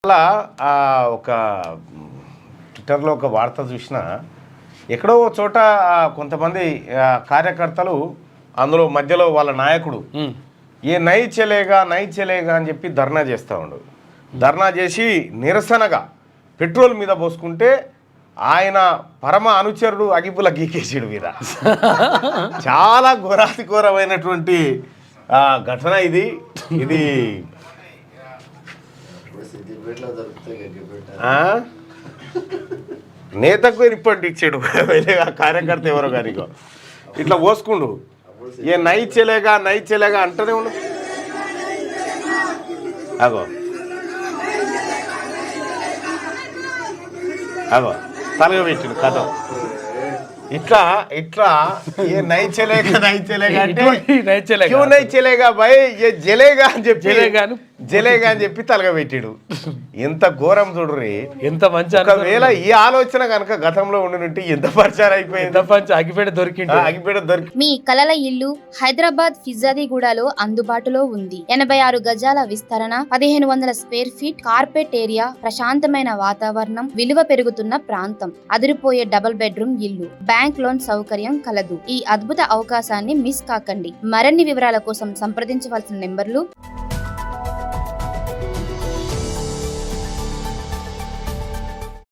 అలా ఒక ట్విట్టర్లో ఒక వార్త చూసిన ఎక్కడో చోట కొంతమంది కార్యకర్తలు అందులో మధ్యలో వాళ్ళ నాయకుడు ఏ నై చెలేగా అని చెప్పి ధర్నా చేస్తూ ఉండు. ధర్నా చేసి నిరసనగా పెట్రోల్ మీద పోసుకుంటే ఆయన పరమ అనుచరుడు అగిపుల గీకేసాడు మీద. చాలా ఘోరాతిఘోరమైనటువంటి ఘటన ఇది. ఇది నేతకు రిపోర్ట్ ఇచ్చాడు కార్యకర్త ఎవరో కానీ ఇట్లా పోసుకుండు ఏ నై చెలేగా అంటనే ఉండు. అగో అగో తలగా పెట్టాడు కథ ఇట్లా ఇట్లా ఏ నై చెలేగా అంటే క్యూ నై చెలేగా భయ్ ఏ జలేగా అని చెప్పి జలేగా అని చెప్పి తలగా పెట్టాడు. ఎంత ఘోరం చూడరి. ఎంత మంచి ఒకవేళ ఈ ఆలోచన కనుక గతంలో ఉండి ఎంత పరిచయం అయిపోయింది. అగిపేట దొరికి మీ కలల ఇల్లు హైదరాబాద్ ఫిజాదిగూడలో అందుబాటులో ఉంది. 86 గజాల విస్తరణ, 1500 స్క్వేర్ ఫీట్ కార్పెట్ ఏరియా, ప్రశాంతమైన వాతావరణం, విలువ పెరుగుతున్న ప్రాంతం, అదిరిపోయే డబుల్ బెడ్రూమ్ ఇల్లు, బ్యాంక్ లోన్ సౌకర్యం కలదు. ఈ అద్భుత అవకాశాన్ని మిస్ కాకండి. మరిన్ని వివరాల కోసం సంప్రదించవలసిన నెంబర్లు